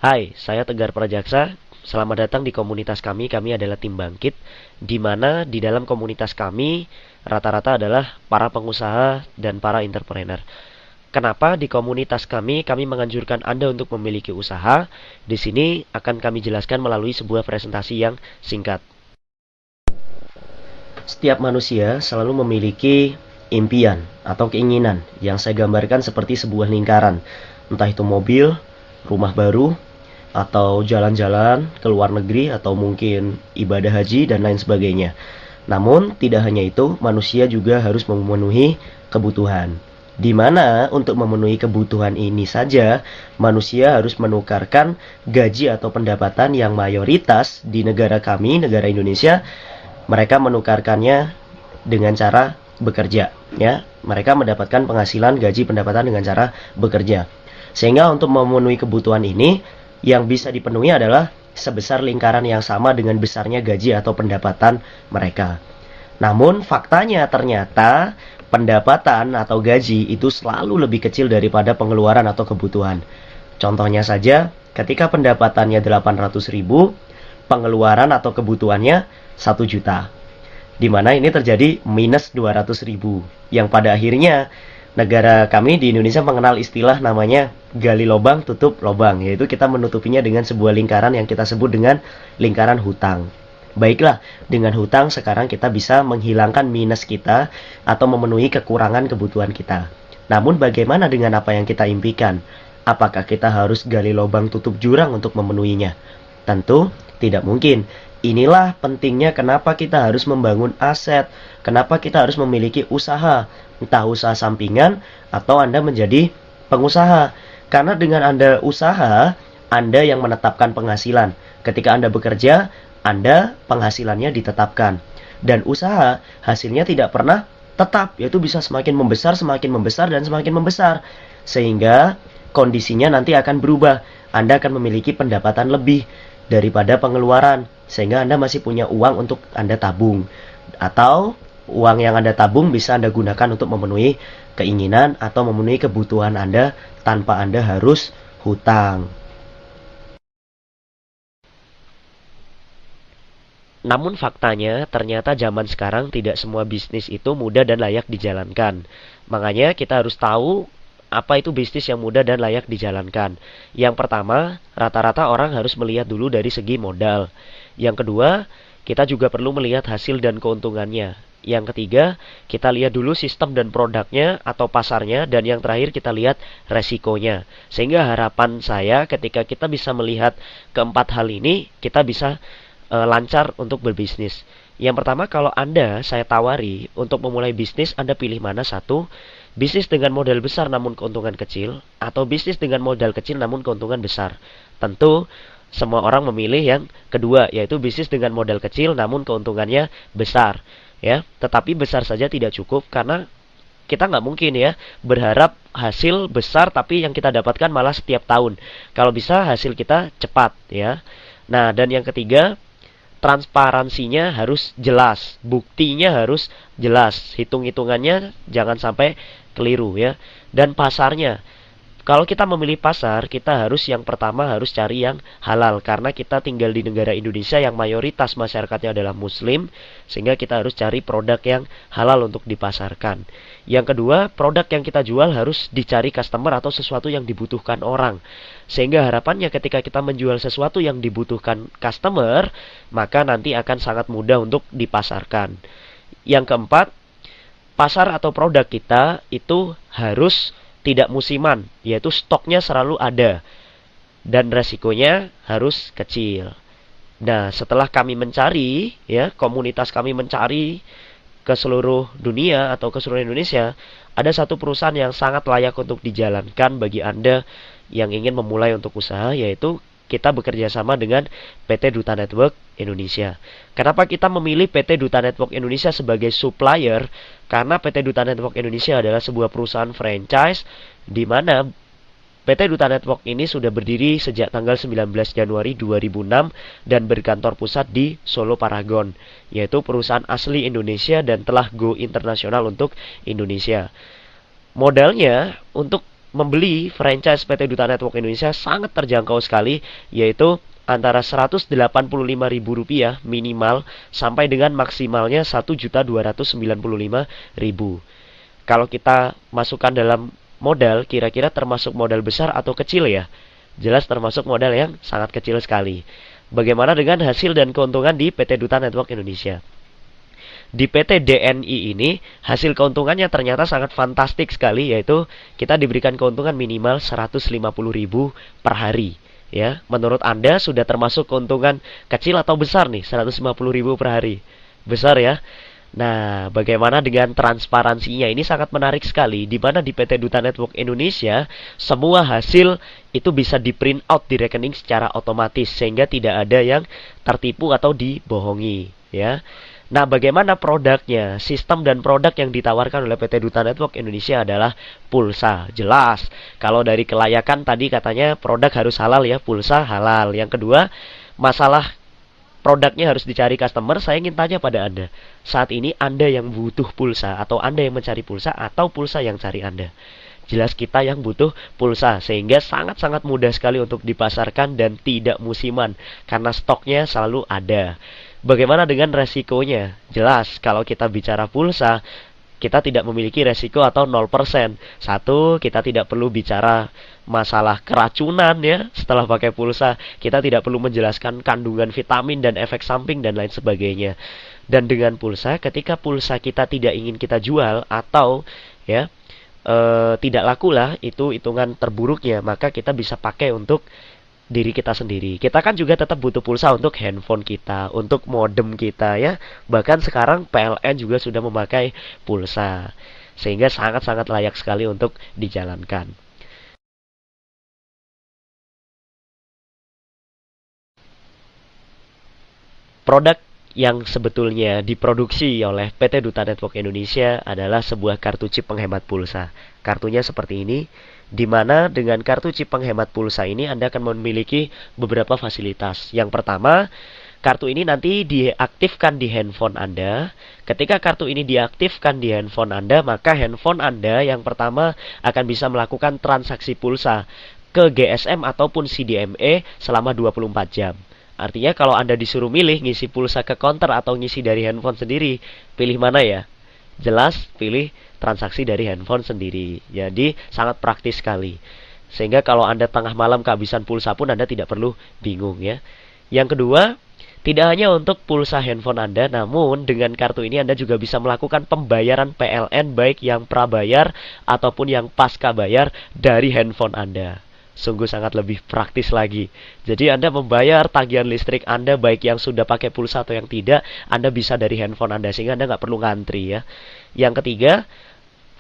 Hai, saya Tegar Prajaksa. Selamat datang di komunitas kami. Kami adalah tim bangkit, di mana di dalam komunitas kami rata-rata adalah para pengusaha dan para entrepreneur. Kenapa di komunitas kami menganjurkan Anda untuk memiliki usaha? Di sini akan kami jelaskan melalui sebuah presentasi yang singkat. Setiap manusia selalu memiliki impian atau keinginan yang saya gambarkan seperti sebuah lingkaran. Entah itu mobil, rumah baru, atau jalan-jalan ke luar negeri, atau mungkin ibadah haji dan lain sebagainya. Namun tidak hanya itu, manusia juga harus memenuhi kebutuhan. Di mana untuk memenuhi kebutuhan ini saja, manusia harus menukarkan gaji atau pendapatan yang mayoritas di negara kami, negara Indonesia, mereka menukarkannya dengan cara bekerja, ya. Mereka mendapatkan penghasilan gaji pendapatan dengan cara bekerja. Sehingga untuk memenuhi kebutuhan ini, yang bisa dipenuhi adalah sebesar lingkaran yang sama dengan besarnya gaji atau pendapatan mereka. Namun faktanya ternyata pendapatan atau gaji itu selalu lebih kecil daripada pengeluaran atau kebutuhan. Contohnya saja, ketika pendapatannya 800.000, pengeluaran atau kebutuhannya 1 juta. Di mana ini terjadi minus 200.000. Yang pada akhirnya negara kami di Indonesia mengenal istilah namanya gali lubang tutup lubang, yaitu kita menutupinya dengan sebuah lingkaran yang kita sebut dengan lingkaran hutang. Baiklah, dengan hutang sekarang kita bisa menghilangkan minus kita atau memenuhi kekurangan kebutuhan kita. Namun bagaimana dengan apa yang kita impikan? Apakah kita harus gali lubang tutup jurang untuk memenuhinya? Tentu tidak mungkin. Inilah pentingnya kenapa kita harus membangun aset, kenapa kita harus memiliki usaha, entah usaha sampingan atau Anda menjadi pengusaha. Karena dengan Anda usaha, Anda yang menetapkan penghasilan. Ketika Anda bekerja, Anda penghasilannya ditetapkan. Dan usaha hasilnya tidak pernah tetap, yaitu bisa semakin membesar, dan semakin membesar. Sehingga kondisinya nanti akan berubah. Anda akan memiliki pendapatan lebih daripada pengeluaran, sehingga Anda masih punya uang untuk Anda tabung, atau uang yang Anda tabung bisa Anda gunakan untuk memenuhi keinginan atau memenuhi kebutuhan Anda tanpa Anda harus hutang. Namun faktanya ternyata zaman sekarang tidak semua bisnis itu mudah dan layak dijalankan. Makanya kita harus tahu apa itu bisnis yang mudah dan layak dijalankan. Yang pertama, rata-rata orang harus melihat dulu dari segi modal. Yang kedua, kita juga perlu melihat hasil dan keuntungannya. Yang ketiga, kita lihat dulu sistem dan produknya atau pasarnya. Dan yang terakhir, kita lihat resikonya. Sehingga harapan saya ketika kita bisa melihat keempat hal ini, kita bisa lancar untuk berbisnis. Yang pertama, kalau saya tawari untuk memulai bisnis, Anda pilih mana satu? Bisnis dengan modal besar namun keuntungan kecil, atau bisnis dengan modal kecil namun keuntungan besar. Tentu semua orang memilih yang kedua, yaitu bisnis dengan modal kecil namun keuntungannya besar, ya. Tetapi besar saja tidak cukup, karena kita nggak mungkin ya berharap hasil besar tapi yang kita dapatkan malah setiap tahun. Kalau bisa hasil kita cepat, ya. Nah, dan yang ketiga, transparansinya harus jelas, buktinya harus jelas, hitung-hitungannya jangan sampai keliru, ya. Dan pasarnya, kalau kita memilih pasar, kita harus yang pertama harus cari yang halal, karena kita tinggal di negara Indonesia yang mayoritas masyarakatnya adalah muslim, sehingga kita harus cari produk yang halal untuk dipasarkan. Yang kedua, produk yang kita jual harus dicari customer atau sesuatu yang dibutuhkan orang. Sehingga harapannya ketika kita menjual sesuatu yang dibutuhkan customer, maka nanti akan sangat mudah untuk dipasarkan. Yang keempat, pasar atau produk kita itu harus tidak musiman, yaitu stoknya selalu ada dan resikonya harus kecil. Nah, setelah kami mencari, ya, komunitas kami mencari ke seluruh dunia atau ke seluruh Indonesia, ada satu perusahaan yang sangat layak untuk dijalankan bagi Anda yang ingin memulai untuk usaha, yaitu kita bekerja sama dengan PT Duta Network Indonesia. Kenapa kita memilih PT Duta Network Indonesia sebagai supplier? Karena PT Duta Network Indonesia adalah sebuah perusahaan franchise di mana PT Duta Network ini sudah berdiri sejak tanggal 19 Januari 2006 dan berkantor pusat di Solo Paragon, yaitu perusahaan asli Indonesia dan telah go internasional untuk Indonesia. Modalnya untuk membeli franchise PT Duta Network Indonesia sangat terjangkau sekali, yaitu antara Rp185.000 minimal sampai dengan maksimalnya Rp1.295.000. Kalau kita masukkan dalam modal, kira-kira termasuk modal besar atau kecil ya? Jelas termasuk modal yang sangat kecil sekali. Bagaimana dengan hasil dan keuntungan di PT Duta Network Indonesia? Di PT DNI ini hasil keuntungannya ternyata sangat fantastik sekali, yaitu kita diberikan keuntungan minimal 150.000 per hari. Ya, menurut Anda sudah termasuk keuntungan kecil atau besar nih 150.000 per hari? Besar ya. Nah, bagaimana dengan transparansinya? Ini sangat menarik sekali, di mana di PT Duta Network Indonesia semua hasil itu bisa di print out di rekening secara otomatis, sehingga tidak ada yang tertipu atau dibohongi ya. Nah, bagaimana produknya? Sistem dan produk yang ditawarkan oleh PT Duta Network Indonesia adalah pulsa. Jelas, kalau dari kelayakan tadi katanya produk harus halal ya, pulsa halal. Yang kedua, masalah produknya harus dicari customer. Saya ingin tanya pada Anda, saat ini Anda yang butuh pulsa, atau Anda yang mencari pulsa, atau pulsa yang cari Anda? Jelas kita yang butuh pulsa, sehingga sangat-sangat mudah sekali untuk dipasarkan dan tidak musiman, karena stoknya selalu ada. Bagaimana dengan resikonya? Jelas, kalau kita bicara pulsa, kita tidak memiliki resiko atau 0%. Satu, kita tidak perlu bicara masalah keracunan ya setelah pakai pulsa. Kita tidak perlu menjelaskan kandungan vitamin dan efek samping dan lain sebagainya. Dan dengan pulsa, ketika pulsa kita tidak ingin kita jual atau ya tidak laku lah, itu hitungan terburuknya, maka kita bisa pakai untuk diri kita sendiri. Kita kan juga tetap butuh pulsa untuk handphone kita, untuk modem kita ya. Bahkan sekarang PLN juga sudah memakai pulsa, sehingga sangat-sangat layak sekali untuk dijalankan. Produk yang sebetulnya diproduksi oleh PT Duta Network Indonesia adalah sebuah kartu chip penghemat pulsa. Kartunya seperti ini, di mana dengan kartu chip penghemat pulsa ini Anda akan memiliki beberapa fasilitas. Yang pertama, kartu ini nanti diaktifkan di handphone Anda. Ketika kartu ini diaktifkan di handphone Anda, maka handphone Anda yang pertama akan bisa melakukan transaksi pulsa ke GSM ataupun CDMA selama 24 jam. Artinya kalau Anda disuruh milih ngisi pulsa ke counter atau ngisi dari handphone sendiri, pilih mana ya? Jelas pilih transaksi dari handphone sendiri. Jadi sangat praktis sekali. Sehingga kalau Anda tengah malam kehabisan pulsa pun Anda tidak perlu bingung ya. Yang kedua, tidak hanya untuk pulsa handphone Anda, namun dengan kartu ini Anda juga bisa melakukan pembayaran PLN baik yang prabayar ataupun yang pasca bayar dari handphone Anda. Sungguh sangat lebih praktis lagi. Jadi Anda membayar tagihan listrik Anda baik yang sudah pakai pulsa atau yang tidak, Anda bisa dari handphone Anda, sehingga Anda nggak perlu ngantri ya. Yang ketiga,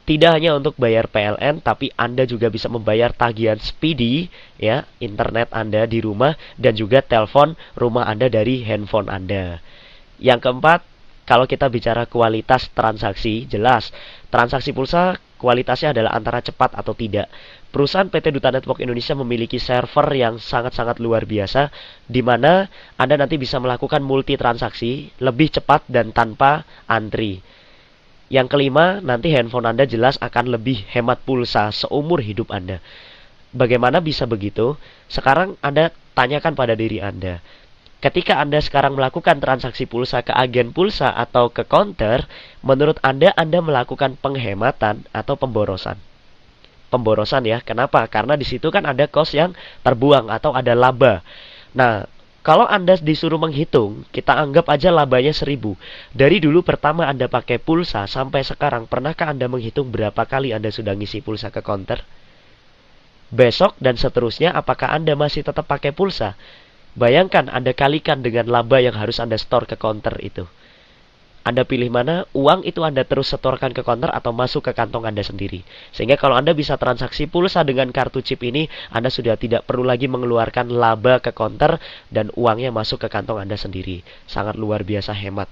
tidak hanya untuk bayar PLN, tapi Anda juga bisa membayar tagihan speedy ya, internet Anda di rumah dan juga telepon rumah Anda dari handphone Anda. Yang keempat, kalau kita bicara kualitas transaksi, jelas transaksi pulsa kualitasnya adalah antara cepat atau tidak. Perusahaan PT Duta Network Indonesia memiliki server yang sangat-sangat luar biasa, di mana Anda nanti bisa melakukan multi transaksi lebih cepat dan tanpa antri. Yang kelima, nanti handphone Anda jelas akan lebih hemat pulsa seumur hidup Anda. Bagaimana bisa begitu? Sekarang Anda tanyakan pada diri Anda. Ketika Anda sekarang melakukan transaksi pulsa ke agen pulsa atau ke counter, menurut Anda melakukan penghematan atau pemborosan? Pemborosan ya. Kenapa? Karena di situ kan ada cost yang terbuang atau ada laba. Nah, kalau Anda disuruh menghitung, kita anggap aja labanya 1.000. Dari dulu pertama Anda pakai pulsa sampai sekarang, pernahkah Anda menghitung berapa kali Anda sudah ngisi pulsa ke counter? Besok dan seterusnya, apakah Anda masih tetap pakai pulsa? Bayangkan Anda kalikan dengan laba yang harus Anda store ke counter itu. Anda pilih mana? Uang itu Anda terus setorkan ke counter atau masuk ke kantong Anda sendiri. Sehingga kalau Anda bisa transaksi pulsa dengan kartu chip ini, Anda sudah tidak perlu lagi mengeluarkan laba ke counter dan uangnya masuk ke kantong Anda sendiri. Sangat luar biasa hemat.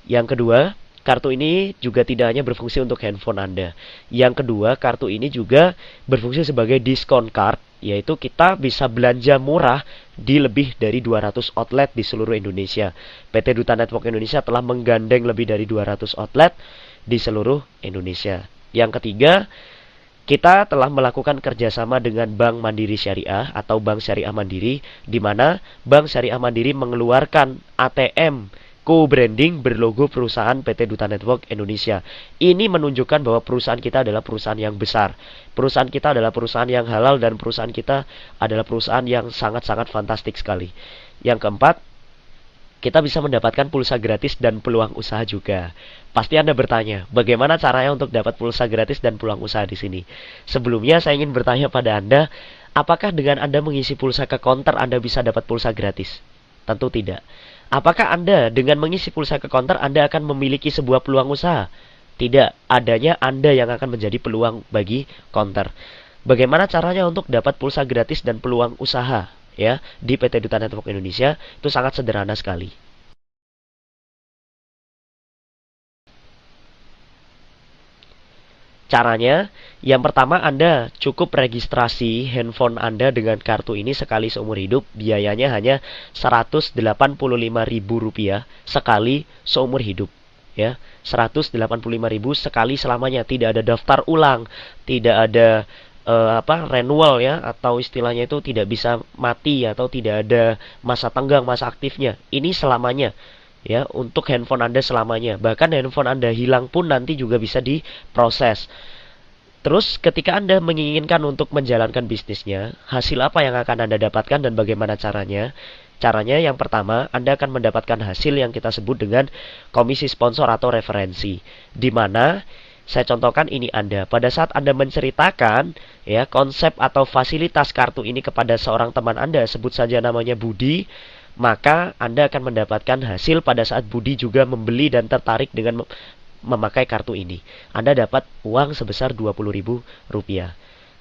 Yang kedua, kartu ini juga tidak hanya berfungsi untuk handphone Anda. Yang kedua, kartu ini juga berfungsi sebagai discount card, yaitu kita bisa belanja murah di lebih dari 200 outlet di seluruh Indonesia. PT Duta Network Indonesia telah menggandeng lebih dari 200 outlet di seluruh Indonesia. Yang ketiga, Kita telah melakukan kerjasama dengan Bank Mandiri Syariah atau Bank Syariah Mandiri, di mana Bank Syariah Mandiri mengeluarkan ATM co-branding berlogo perusahaan PT Duta Network Indonesia. Ini menunjukkan bahwa perusahaan kita adalah perusahaan yang besar. Perusahaan kita adalah perusahaan yang halal dan perusahaan kita adalah perusahaan yang sangat-sangat fantastik sekali. Yang keempat, kita bisa mendapatkan pulsa gratis dan peluang usaha juga. Pasti Anda bertanya, bagaimana caranya untuk dapat pulsa gratis dan peluang usaha di sini? Sebelumnya saya ingin bertanya pada Anda, apakah dengan Anda mengisi pulsa ke counter Anda bisa dapat pulsa gratis? Tentu tidak. Apakah Anda dengan mengisi pulsa ke counter Anda akan memiliki sebuah peluang usaha? Tidak, adanya Anda yang akan menjadi peluang bagi counter. Bagaimana caranya untuk dapat pulsa gratis dan peluang usaha ya di PT Duta Network Indonesia? Itu sangat sederhana sekali. Caranya, yang pertama Anda cukup registrasi handphone Anda dengan kartu ini sekali seumur hidup. Biayanya hanya Rp185.000 sekali seumur hidup. Ya, Rp185.000 sekali selamanya. Tidak ada daftar ulang, tidak ada renewal ya, atau istilahnya itu tidak bisa mati atau tidak ada masa tenggang, masa aktifnya. Ini selamanya. Ya, untuk handphone Anda selamanya. Bahkan handphone Anda hilang pun nanti juga bisa diproses. Terus ketika Anda menginginkan untuk menjalankan bisnisnya, hasil apa yang akan Anda dapatkan dan bagaimana caranya? Caranya yang pertama, Anda akan mendapatkan hasil yang kita sebut dengan komisi sponsor atau referensi. Di mana saya contohkan ini Anda, pada saat Anda menceritakan ya konsep atau fasilitas kartu ini kepada seorang teman Anda, sebut saja namanya Budi, maka Anda akan mendapatkan hasil pada saat Budi juga membeli dan tertarik dengan memakai kartu ini. Anda dapat uang sebesar Rp20.000.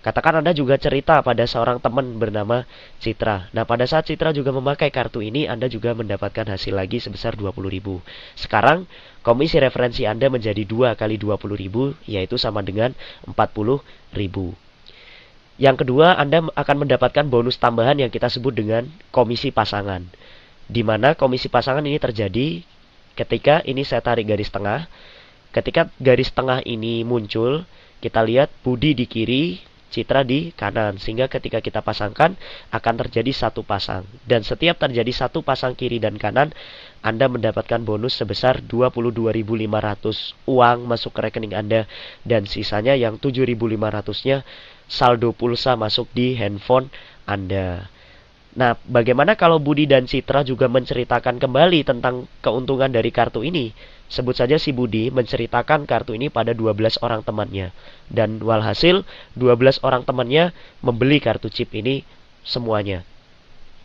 Katakan Anda juga cerita pada seorang teman bernama Citra. Nah, pada saat Citra juga memakai kartu ini, Anda juga mendapatkan hasil lagi sebesar Rp20.000. Sekarang, komisi referensi Anda menjadi 2 kali Rp20.000, yaitu sama dengan Rp40.000. Yang kedua, Anda akan mendapatkan bonus tambahan yang kita sebut dengan komisi pasangan. Di mana komisi pasangan ini terjadi ketika ini saya tarik garis tengah. Ketika garis tengah ini muncul, kita lihat Budi di kiri, Citra di kanan. Sehingga ketika kita pasangkan, akan terjadi satu pasang. Dan setiap terjadi satu pasang kiri dan kanan, Anda mendapatkan bonus sebesar Rp22.500 uang masuk ke rekening Anda. Dan sisanya yang Rp7.500-nya saldo pulsa masuk di handphone Anda. Nah, bagaimana kalau Budi dan Citra juga menceritakan kembali tentang keuntungan dari kartu ini? Sebut saja si Budi menceritakan kartu ini pada 12 orang temannya. Dan walhasil 12 orang temannya membeli kartu chip ini semuanya.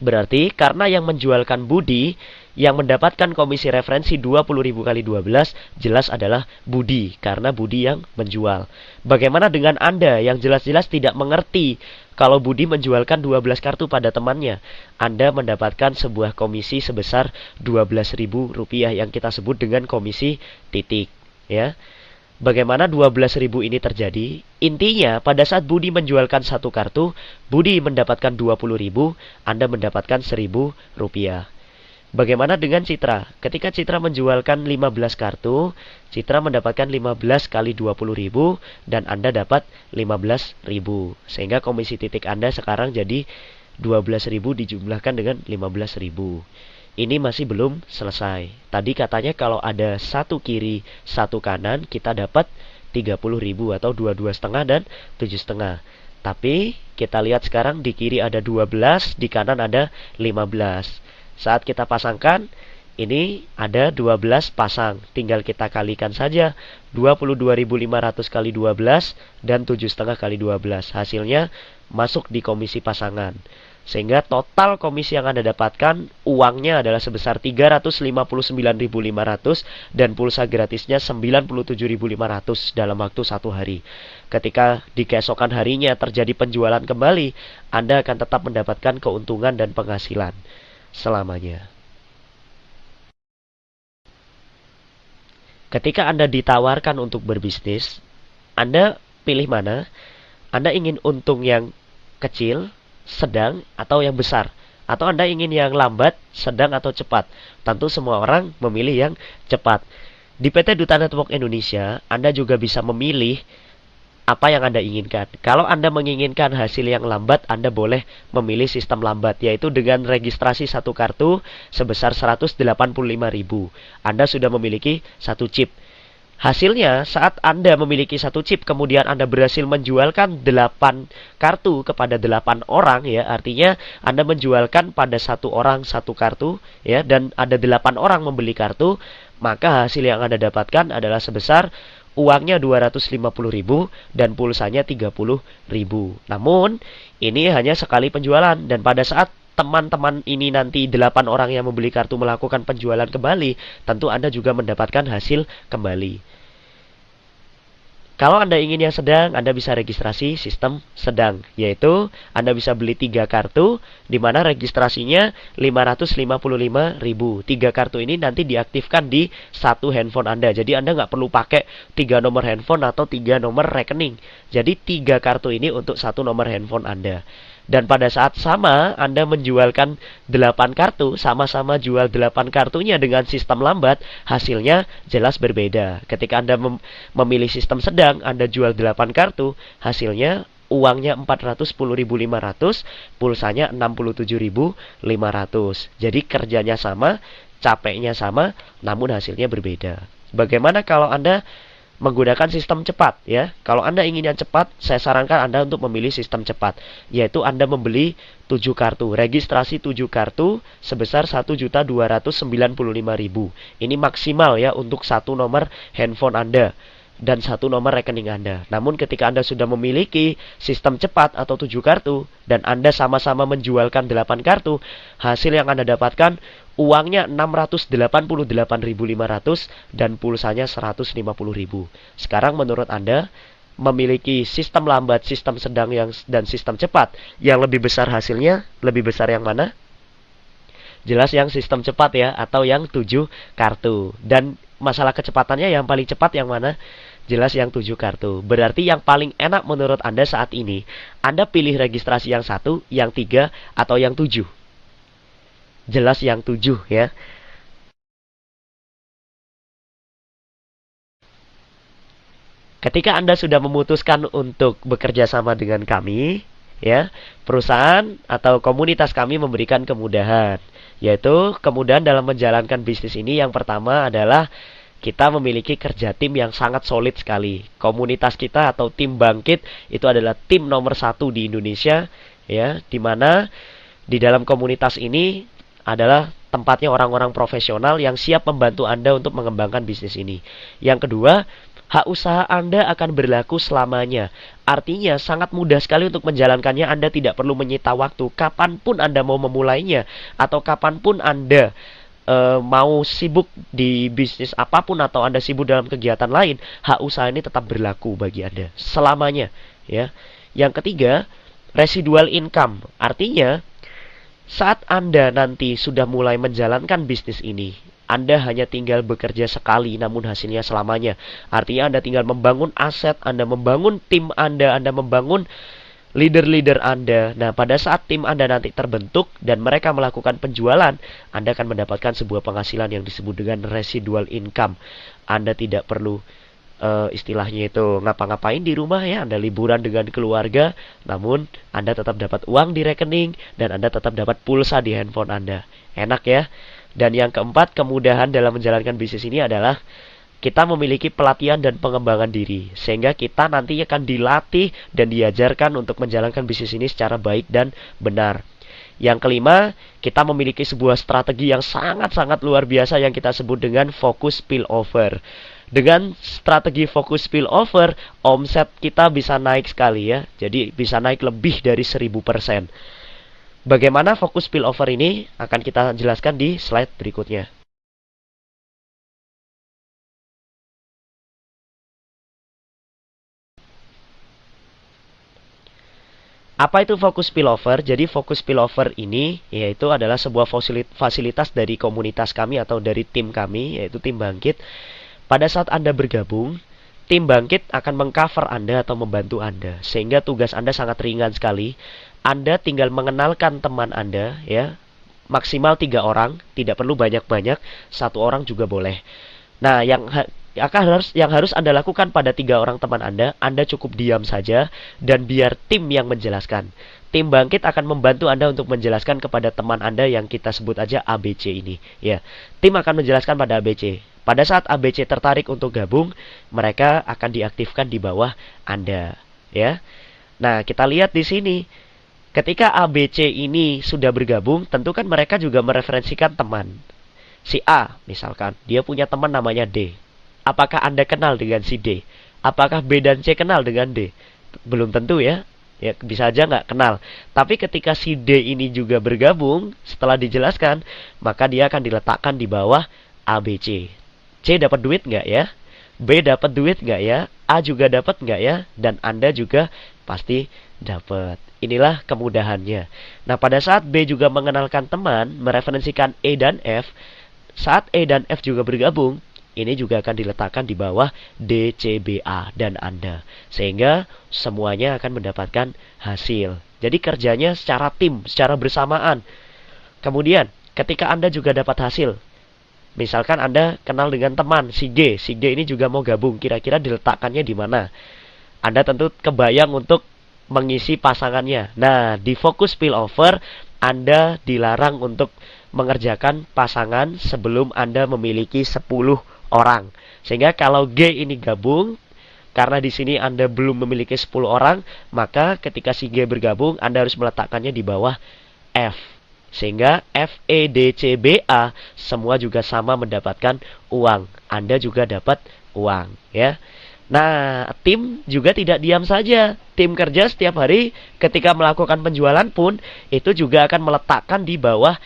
Berarti karena yang menjualkan Budi, yang mendapatkan komisi referensi 20.000 kali 12 jelas adalah Budi, karena Budi yang menjual. Bagaimana dengan Anda yang jelas-jelas tidak mengerti kalau Budi menjualkan 12 kartu pada temannya? Anda mendapatkan sebuah komisi sebesar Rp12.000 yang kita sebut dengan komisi titik, ya. Bagaimana 12.000 ini terjadi? Intinya, pada saat Budi menjualkan satu kartu, Budi mendapatkan 20.000, Anda mendapatkan Rp1.000. Bagaimana dengan Citra? Ketika Citra menjualkan 15 kartu, Citra mendapatkan 15 kali 20.000 dan Anda dapat 15.000. Sehingga komisi titik Anda sekarang jadi 12.000 dijumlahkan dengan 15.000. Ini masih belum selesai. Tadi katanya kalau ada satu kiri, satu kanan, kita dapat 30.000 atau 22,5 dan 7,5. Tapi kita lihat sekarang di kiri ada 12, di kanan ada 15. Saat kita pasangkan, ini ada 12 pasang. Tinggal kita kalikan saja 22.500 kali 12 dan 7,5 kali 12. Hasilnya masuk di komisi pasangan. Sehingga total komisi yang Anda dapatkan uangnya adalah sebesar Rp359.500 dan pulsa gratisnya Rp97.500 dalam waktu 1 hari. Ketika di keesokan harinya terjadi penjualan kembali, Anda akan tetap mendapatkan keuntungan dan penghasilan selamanya. Ketika Anda ditawarkan untuk berbisnis, Anda pilih mana? Anda ingin untung yang kecil, sedang, atau yang besar? Atau Anda ingin yang lambat, sedang, atau cepat? Tentu semua orang memilih yang cepat. Di PT Duta Network Indonesia, Anda juga bisa memilih apa yang Anda inginkan. Kalau Anda menginginkan hasil yang lambat, Anda boleh memilih sistem lambat, yaitu dengan registrasi satu kartu sebesar 185.000. Anda sudah memiliki satu chip. Hasilnya, saat Anda memiliki satu chip, kemudian Anda berhasil menjualkan 8 kartu kepada 8 orang, ya, artinya Anda menjualkan pada satu orang satu kartu, ya, dan ada 8 orang membeli kartu, maka hasil yang Anda dapatkan adalah sebesar uangnya 250.000 dan pulsanya 30.000. Namun, ini hanya sekali penjualan, dan pada saat teman-teman ini nanti 8 orang yang membeli kartu melakukan penjualan kembali, tentu Anda juga mendapatkan hasil kembali. Kalau Anda ingin yang sedang, Anda bisa registrasi sistem sedang, yaitu Anda bisa beli 3 kartu, di mana registrasinya 555.000. 3 kartu ini nanti diaktifkan di satu handphone Anda. Jadi Anda nggak perlu pakai 3 nomor handphone atau 3 nomor rekening. Jadi 3 kartu ini untuk satu nomor handphone Anda. Dan pada saat sama Anda menjualkan 8 kartu, sama-sama jual 8 kartunya dengan sistem lambat, hasilnya jelas berbeda. Ketika Anda memilih sistem sedang, Anda jual 8 kartu, hasilnya uangnya 410.500, pulsanya 67.500. Jadi kerjanya sama, capeknya sama, namun hasilnya berbeda. Bagaimana kalau Anda menggunakan sistem cepat, ya? Kalau Anda ingin yang cepat, saya sarankan Anda untuk memilih sistem cepat, yaitu Anda membeli 7 kartu, registrasi 7 kartu sebesar 1.295.000. Ini maksimal, ya, untuk satu nomor handphone Anda dan satu nomor rekening Anda. Namun ketika Anda sudah memiliki sistem cepat atau 7 kartu dan Anda sama-sama menjualkan 8 kartu, hasil yang Anda dapatkan uangnya 688.500 dan pulsanya 150.000. Sekarang menurut Anda, memiliki sistem lambat, sistem sedang dan sistem cepat, yang lebih besar hasilnya, lebih besar yang mana? Jelas yang sistem cepat, ya, atau yang 7 kartu. Dan masalah kecepatannya yang paling cepat yang mana? Jelas yang 7 kartu. Berarti yang paling enak menurut Anda saat ini, Anda pilih registrasi yang 1, yang 3, atau yang 7. Jelas yang 7, ya. Ketika Anda sudah memutuskan untuk bekerja sama dengan kami, ya, perusahaan atau komunitas kami memberikan kemudahan, yaitu kemudahan dalam menjalankan bisnis ini. Yang pertama adalah kita memiliki kerja tim yang sangat solid sekali. Komunitas kita atau tim Bangkit itu adalah tim nomor 1 di Indonesia, ya, di mana di dalam komunitas ini adalah tempatnya orang-orang profesional yang siap membantu Anda untuk mengembangkan bisnis ini. Yang kedua, hak usaha Anda akan berlaku selamanya. Artinya sangat mudah sekali untuk menjalankannya. Anda tidak perlu menyita waktu. Kapanpun Anda mau memulainya, atau kapanpun Anda mau sibuk di bisnis apapun, atau Anda sibuk dalam kegiatan lain, hak usaha ini tetap berlaku bagi Anda selamanya, ya. Yang ketiga, residual income. Artinya saat Anda nanti sudah mulai menjalankan bisnis ini, Anda hanya tinggal bekerja sekali, namun hasilnya selamanya. Artinya Anda tinggal membangun aset, Anda membangun tim Anda membangun leader-leader Anda. Nah, pada saat tim Anda nanti terbentuk dan mereka melakukan penjualan, Anda akan mendapatkan sebuah penghasilan yang disebut dengan residual income. Anda tidak perlu istilahnya itu ngapa-ngapain di rumah, ya. Anda liburan dengan keluarga, namun Anda tetap dapat uang di rekening dan Anda tetap dapat pulsa di handphone Anda. Enak, ya. Dan yang keempat, kemudahan dalam menjalankan bisnis ini adalah kita memiliki pelatihan dan pengembangan diri, sehingga kita nanti akan dilatih dan diajarkan untuk menjalankan bisnis ini secara baik dan benar. Yang kelima, kita memiliki sebuah strategi yang sangat-sangat luar biasa yang kita sebut dengan focus spillover. Dengan strategi focus spillover, omset kita bisa naik sekali, ya. Jadi bisa naik lebih dari 1000%. Bagaimana focus spillover ini akan kita jelaskan di slide berikutnya. Apa itu focus spillover? Jadi focus spillover ini yaitu adalah sebuah fasilitas dari komunitas kami atau dari tim kami, yaitu tim Bangkit. Pada saat Anda bergabung, tim Bangkit akan mengcover Anda atau membantu Anda, sehingga tugas Anda sangat ringan sekali. Anda tinggal mengenalkan teman Anda, ya, maksimal 3 orang, tidak perlu banyak-banyak, 1 orang juga boleh. Nah, yang yang harus Anda lakukan pada 3 orang teman Anda cukup diam saja dan biar tim yang menjelaskan. Tim bangkit akan membantu Anda untuk menjelaskan kepada teman Anda yang kita sebut aja ABC ini. Ya, tim akan menjelaskan pada ABC. Pada saat ABC tertarik untuk gabung, mereka akan diaktifkan di bawah Anda. Ya, nah kita lihat di sini. Ketika ABC ini sudah bergabung, tentu kan mereka juga mereferensikan teman. Si A, misalkan, dia punya teman namanya D. Apakah Anda kenal dengan si D? Apakah B dan C kenal dengan D? Belum tentu ya. Ya, bisa aja nggak kenal. Tapi ketika si D ini juga bergabung, setelah dijelaskan, maka dia akan diletakkan di bawah ABC. C dapat duit nggak ya? B dapat duit nggak ya? A juga dapat nggak ya? Dan Anda juga pasti dapat. Inilah kemudahannya. Nah, pada saat B juga mengenalkan teman, mereferensikan E dan F, saat E dan F juga bergabung, ini juga akan diletakkan di bawah D, C, B, A dan Anda. Sehingga semuanya akan mendapatkan hasil. Jadi kerjanya secara tim, secara bersamaan. Kemudian, ketika Anda juga dapat hasil, misalkan Anda kenal dengan teman si G ini juga mau gabung, kira-kira diletakkannya di mana? Anda tentu kebayang untuk mengisi pasangannya. Nah, di fokus spillover, Anda dilarang untuk mengerjakan pasangan sebelum Anda memiliki 10 orang. Sehingga kalau G ini gabung, karena di sini Anda belum memiliki 10 orang, maka ketika si G bergabung, Anda harus meletakkannya di bawah F. Sehingga F, E, D, C, B, A semua juga sama mendapatkan uang. Anda juga dapat uang, ya. Nah, tim juga tidak diam saja. Tim kerja setiap hari ketika melakukan penjualan pun itu juga akan meletakkan di bawah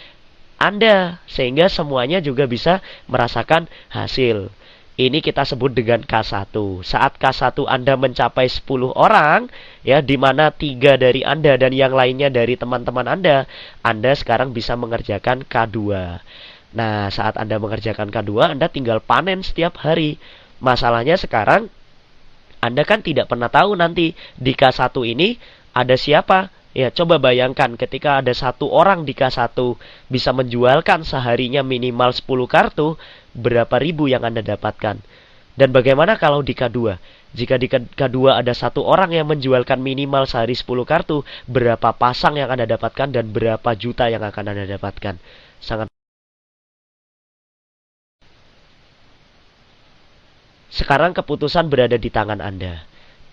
Anda, sehingga semuanya juga bisa merasakan hasil. Ini kita sebut dengan K1. Saat K1 Anda mencapai 10 orang, ya, di mana 3 dari Anda dan yang lainnya dari teman-teman Anda sekarang bisa mengerjakan K2. Nah, saat Anda mengerjakan K2, Anda tinggal panen setiap hari. Masalahnya sekarang, Anda kan tidak pernah tahu nanti di K1 ini ada siapa. Ya, coba bayangkan ketika ada 1 orang di K1 bisa menjualkan seharinya minimal 10 kartu, berapa ribu yang Anda dapatkan. Dan bagaimana kalau di K2? Jika di K2 ada 1 orang yang menjualkan minimal sehari 10 kartu, berapa pasang yang Anda dapatkan dan berapa juta yang akan Anda dapatkan? Sangat. Sekarang keputusan berada di tangan Anda.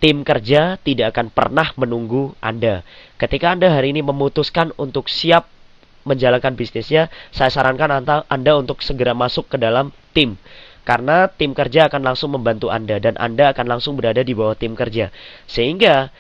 Tim kerja tidak akan pernah menunggu Anda. Ketika Anda hari ini memutuskan untuk siap menjalankan bisnisnya, saya sarankan Anda untuk segera masuk ke dalam tim. Karena tim kerja akan langsung membantu Anda dan Anda akan langsung berada di bawah tim kerja. Sehingga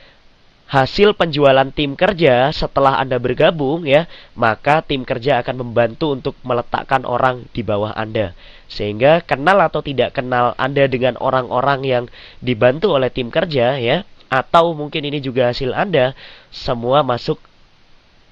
hasil penjualan tim kerja setelah Anda bergabung, ya, maka tim kerja akan membantu untuk meletakkan orang di bawah Anda. Sehingga kenal atau tidak kenal Anda dengan orang-orang yang dibantu oleh tim kerja, ya, atau mungkin ini juga hasil Anda, semua masuk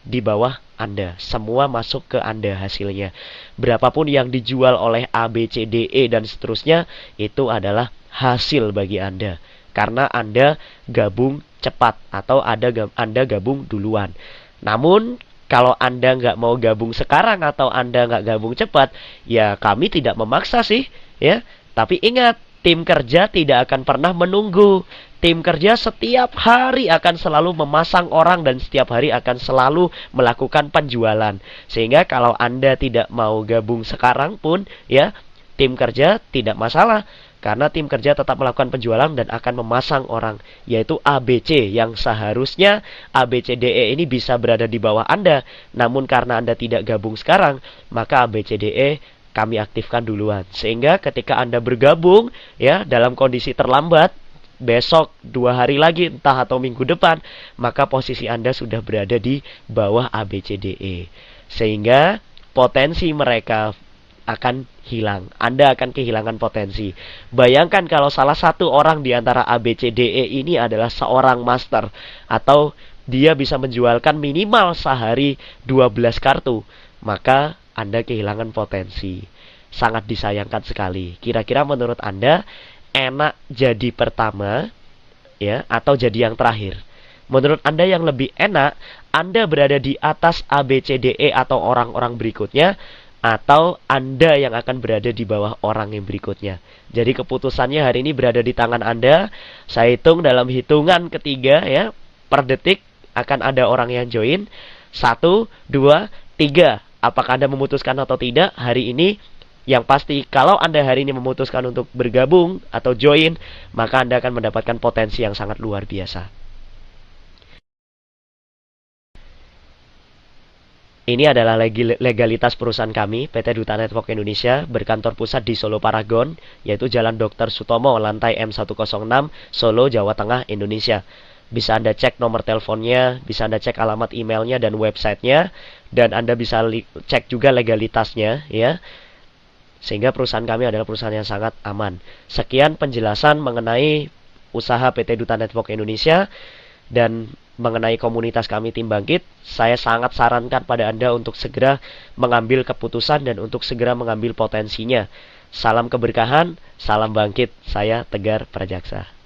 di bawah Anda. Semua masuk ke Anda hasilnya. Berapapun yang dijual oleh A, B, C, D, E dan seterusnya, itu adalah hasil bagi Anda. Karena Anda gabung cepat atau Anda gabung duluan. Namun kalau Anda nggak mau gabung sekarang atau Anda nggak gabung cepat, ya kami tidak memaksa sih, ya. Tapi ingat, tim kerja tidak akan pernah menunggu. Tim kerja setiap hari akan selalu memasang orang dan setiap hari akan selalu melakukan penjualan. Sehingga kalau Anda tidak mau gabung sekarang pun, ya, tim kerja tidak masalah. Karena tim kerja tetap melakukan penjualan dan akan memasang orang, yaitu ABC, yang seharusnya ABCDE ini bisa berada di bawah Anda. Namun karena Anda tidak gabung sekarang, maka ABCDE kami aktifkan duluan. Sehingga ketika Anda bergabung, ya, dalam kondisi terlambat, besok, 2 hari lagi, entah atau minggu depan, maka posisi Anda sudah berada di bawah ABCDE. Sehingga potensi mereka akan hilang. Anda akan kehilangan potensi. Bayangkan kalau salah satu orang di antara ABCDE ini adalah seorang master, atau dia bisa menjualkan minimal sehari 12 kartu, maka Anda kehilangan potensi. Sangat disayangkan sekali. Kira-kira menurut Anda enak jadi pertama, ya, atau jadi yang terakhir? Menurut Anda yang lebih enak Anda berada di atas ABCDE atau orang-orang berikutnya, atau Anda yang akan berada di bawah orang yang berikutnya. Jadi keputusannya hari ini berada di tangan Anda. Saya hitung dalam hitungan ketiga ya, per detik akan ada orang yang join. 1, 2, 3. Apakah Anda memutuskan atau tidak hari ini? Yang pasti kalau Anda hari ini memutuskan untuk bergabung atau join, maka Anda akan mendapatkan potensi yang sangat luar biasa. Ini adalah legalitas perusahaan kami, PT Duta Network Indonesia, berkantor pusat di Solo Paragon, yaitu Jalan Dr. Sutomo, lantai M106, Solo, Jawa Tengah, Indonesia. Bisa Anda cek nomor teleponnya, bisa Anda cek alamat emailnya dan websitenya, dan Anda bisa cek juga legalitasnya, ya. Sehingga perusahaan kami adalah perusahaan yang sangat aman. Sekian penjelasan mengenai usaha PT Duta Network Indonesia dan mengenai komunitas kami Tim Bangkit. Saya sangat sarankan pada Anda untuk segera mengambil keputusan dan untuk segera mengambil potensinya. Salam keberkahan, salam bangkit. Saya Tegar Prajaksa.